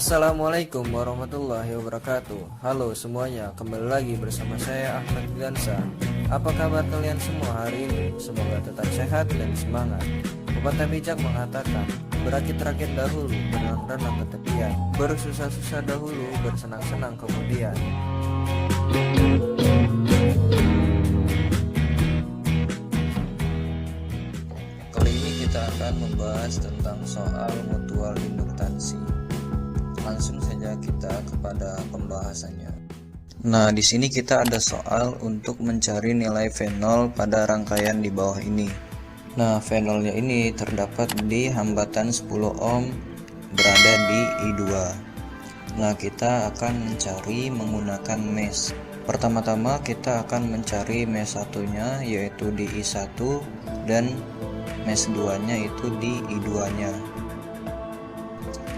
Assalamualaikum warahmatullahi wabarakatuh. Halo semuanya, kembali lagi bersama saya Ahmad Gansa. Apa kabar kalian semua hari ini? Semoga tetap sehat dan semangat. Pepatah bijak mengatakan, berakit-rakit dahulu, berenang-renang ke tepian, bersusah-susah dahulu, bersenang-senang kemudian. Kali ini kita akan membahas tentang soal mutual induktansi. Langsung saja kita kepada pembahasannya. Nah, di sini kita ada soal untuk mencari nilai V0 pada rangkaian di bawah ini. Nah, V0-nya ini terdapat di hambatan 10 ohm berada di I2. Nah, kita akan mencari menggunakan mesh. Pertama-tama kita akan mencari mesh satunya yaitu di I1 dan mesh 2-nya itu di I2-nya.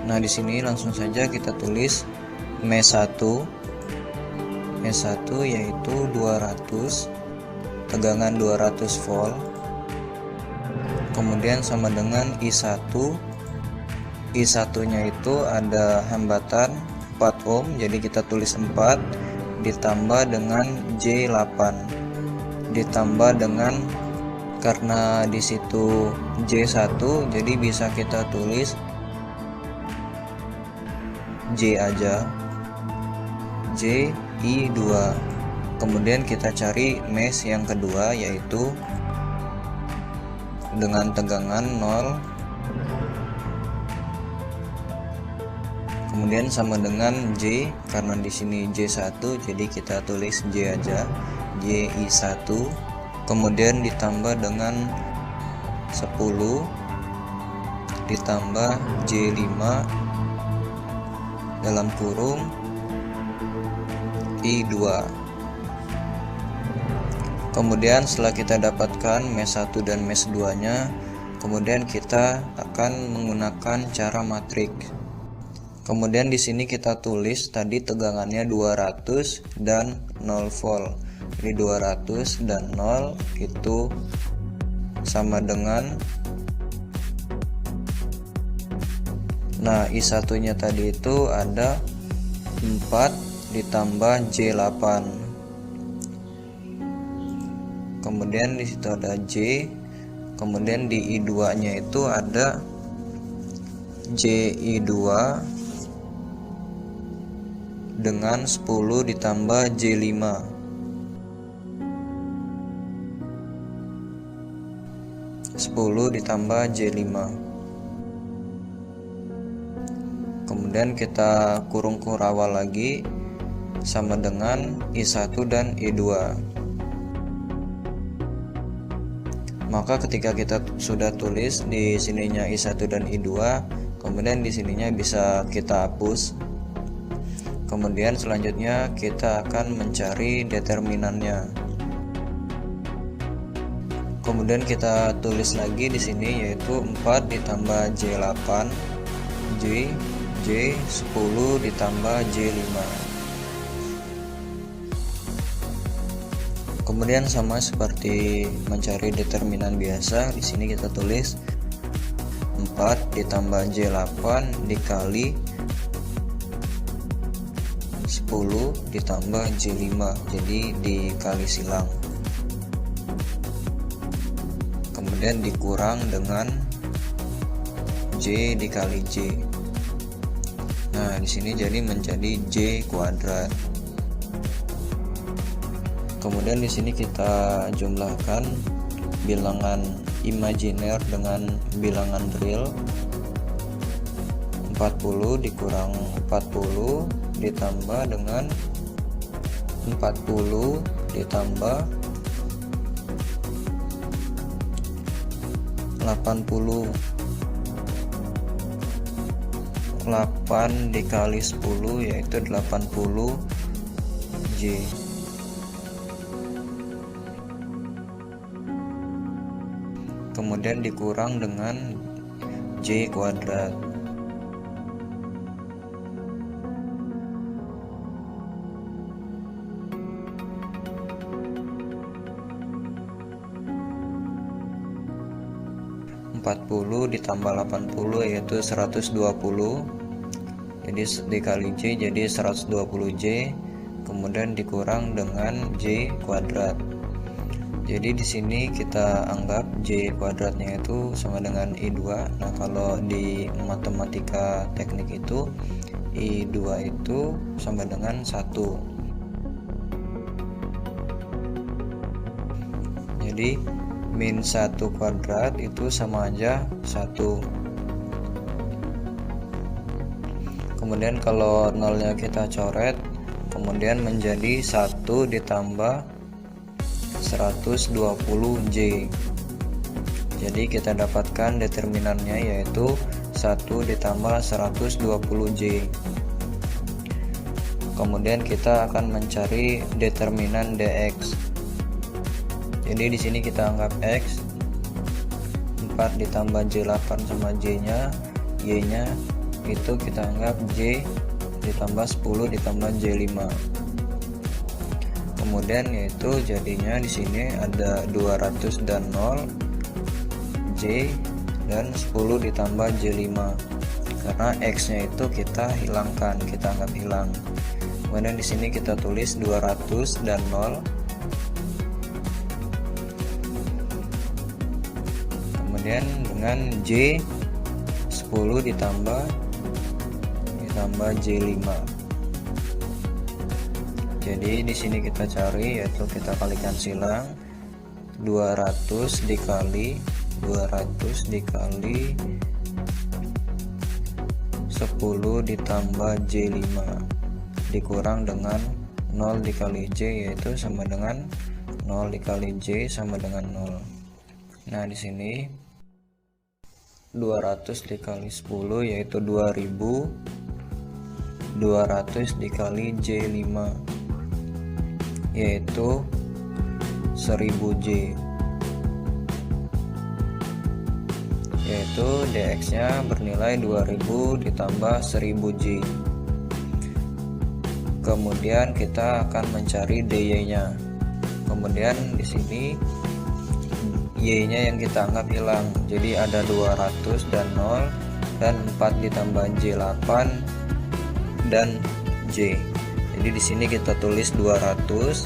Nah, di sini langsung saja kita tulis mesh 1. Mesh 1 yaitu 200, tegangan 200 volt. Kemudian sama dengan I1. I1-nya itu ada hambatan 4 ohm, jadi kita tulis 4 ditambah dengan J8 ditambah dengan, karena di situ J1 jadi bisa kita tulis J aja, J I2. Kemudian kita cari mesh yang kedua yaitu dengan tegangan 0, kemudian sama dengan J, karena di sini J1 jadi kita tulis J aja, JI1. Kemudian ditambah dengan 10 ditambah J5 dalam kurung I2. Kemudian setelah kita dapatkan mesh 1 dan mesh 2-nya, kemudian kita akan menggunakan cara matrik. Kemudian di sini kita tulis tadi tegangannya 200 dan 0 volt. Jadi 200 dan 0 itu sama dengan, nah I1-nya tadi itu ada 4 ditambah J8. Kemudian di situ ada J. Kemudian di I2-nya itu ada JI2 dengan 10 ditambah J5. 10 ditambah J5. Kemudian kita kurung kurawal lagi sama dengan I1 dan I2. Maka ketika kita sudah tulis di sininya I1 dan I2, kemudian di sininya bisa kita hapus. Kemudian selanjutnya kita akan mencari determinannya. Kemudian kita tulis lagi di sini yaitu 4 ditambah J8 J 10 ditambah J5. Kemudian sama seperti mencari determinan biasa, di sini kita tulis 4 ditambah J8 dikali 10 ditambah J5, jadi dikali silang. Kemudian dikurang dengan J dikali J. Nah, di sini jadi menjadi J kuadrat. Kemudian di sini kita jumlahkan bilangan imajiner dengan bilangan real. 40 dikurang 40 ditambah dengan 40 ditambah 80. 8 dikali 10 yaitu 80 J. Kemudian dikurang dengan J kuadrat. Ditambah 80 yaitu 120 jadi dikali J jadi 120J, kemudian dikurang dengan J kuadrat. Jadi di sini kita anggap J kuadratnya itu sama dengan I2. Nah, kalau di matematika teknik itu I2 itu sama dengan 1. Jadi min 1 kuadrat itu sama aja 1. Kemudian kalau nolnya kita coret, kemudian menjadi 1 ditambah 120J. Jadi kita dapatkan determinannya yaitu 1 ditambah 120J. Kemudian kita akan mencari determinan dx. Jadi di sini kita anggap x 4 ditambah J8 sama J-nya, Y-nya itu kita anggap J ditambah 10 ditambah J5. Kemudian yaitu jadinya di sini ada 200 dan 0 J dan 10 ditambah J5, karena X nya itu kita hilangkan, kita anggap hilang. Kemudian di sini kita tulis 200 dan 0, kemudian dengan J 10 ditambah J5. Jadi di sini kita cari, yaitu kita kalikan silang 200 dikali 10 ditambah J5 dikurang dengan 0 dikali J, yaitu sama dengan 0 dikali J sama dengan 0. Nah, di sini 200 dikali 10 yaitu 2000, 200 dikali J5 yaitu 1000J, yaitu dx nya bernilai 2000 ditambah 1000J. Kemudian kita akan mencari dy nya. Kemudian di sini y nya yang kita anggap hilang, jadi ada 200 dan 0 dan 4 ditambah J8 dan J. Jadi di sini kita tulis 200.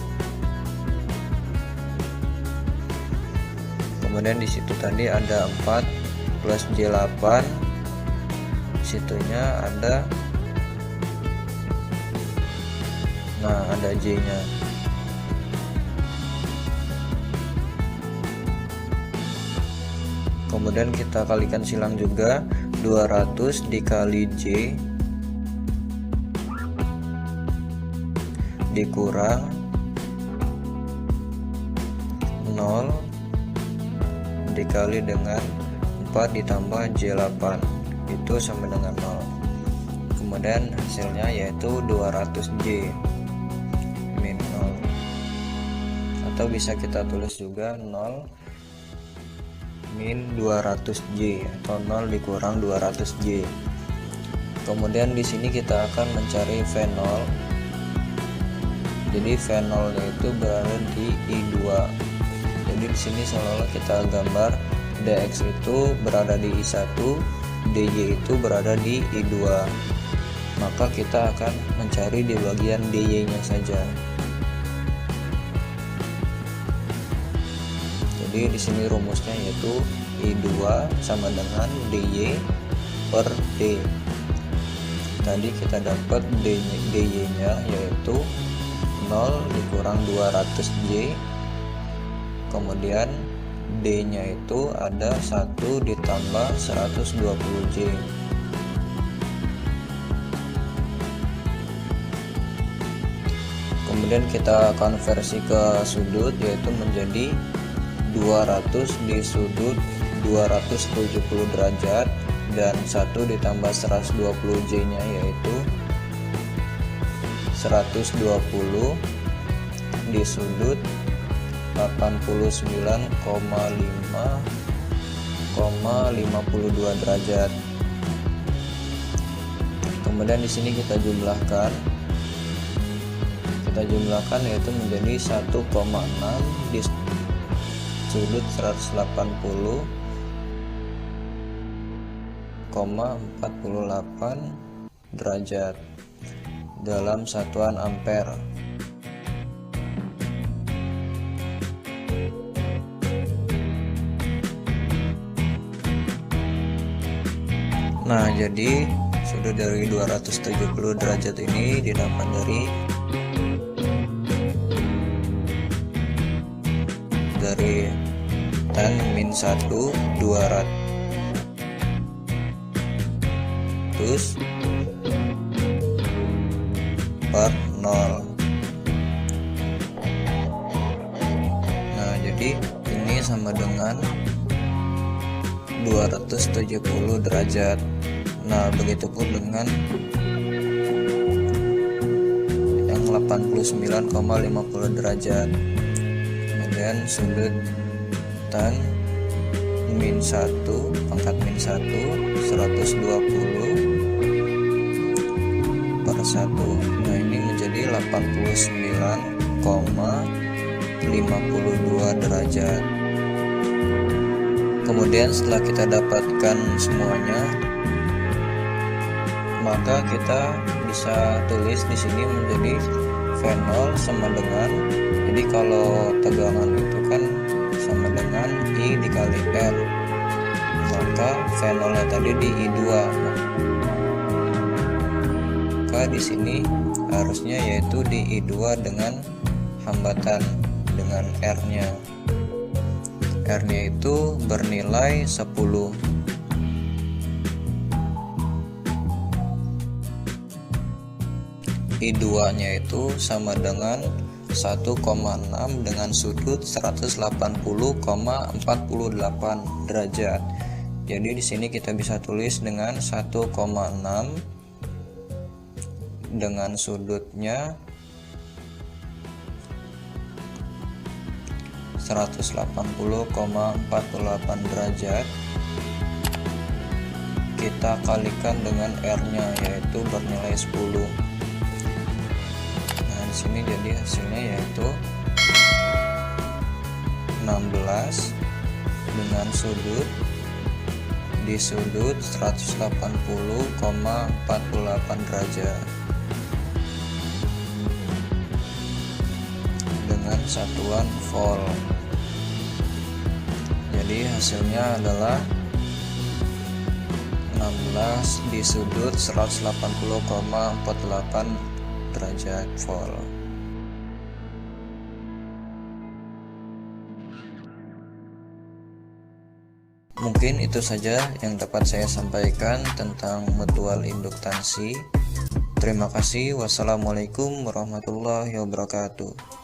Kemudian di situ tadi ada 4 plus J8. Situnya ada, nah ada J-nya. Kemudian kita kalikan silang juga 200 dikali J dikurang 0 dikali dengan 4 ditambah J8 itu sama dengan 0. Kemudian hasilnya yaitu 200J min 0, atau bisa kita tulis juga 0 min 200J atau 0 dikurang 200J. Kemudian di sini kita akan mencari V0. Jadi V0 nya itu berada di I2. Jadi di sini seolah-olah kita gambar dx itu berada di I1, dy itu berada di I2. Maka kita akan mencari di bagian dy nya saja. Jadi di sini rumusnya yaitu I2 sama dengan dy per d. Tadi kita dapat dy nya yaitu 0 dikurang 200J, kemudian D nya itu ada 1 ditambah 120J. Kemudian kita konversi ke sudut, yaitu menjadi 200 di sudut 270 derajat dan 1 ditambah 120J nya yaitu 120 di sudut 89,52 derajat. Kemudian di sini kita jumlahkan yaitu menjadi 1,6 di sudut 180,48 derajat dalam satuan ampere. Nah, jadi sudut dari 270 derajat ini didapat dari tan min 1 200 per 0. Nah, jadi ini sama dengan 270 derajat. Nah, begitupun dengan yang 89,50 derajat. Kemudian sudut tan min 1 pangkat min 1 120 per 1. Nah, ini menjadi 89,52 derajat. Kemudian setelah kita dapatkan semuanya, maka kita bisa tulis di sini menjadi V0 sama dengan, jadi kalau tegangan itu kan sama dengan I dikali R, maka V0 nya tadi di I2. Maka di sini harusnya yaitu di I2 dengan hambatan dengan R nya. R nya itu bernilai 10. I2 nya itu sama dengan 1,6 dengan sudut 180,48 derajat. Jadi di sini kita bisa tulis dengan 1,6 dengan sudutnya 180,48 derajat, kita kalikan dengan R nya yaitu bernilai 10. Nah, di sini jadi hasilnya yaitu 16 dengan sudut di sudut 180,48 derajat dengan satuan volt. Jadi hasilnya adalah 16 di sudut 180,48 derajat volt. Mungkin itu saja yang dapat saya sampaikan tentang mutual induktansi. Terima kasih. Wassalamualaikum warahmatullahi wabarakatuh.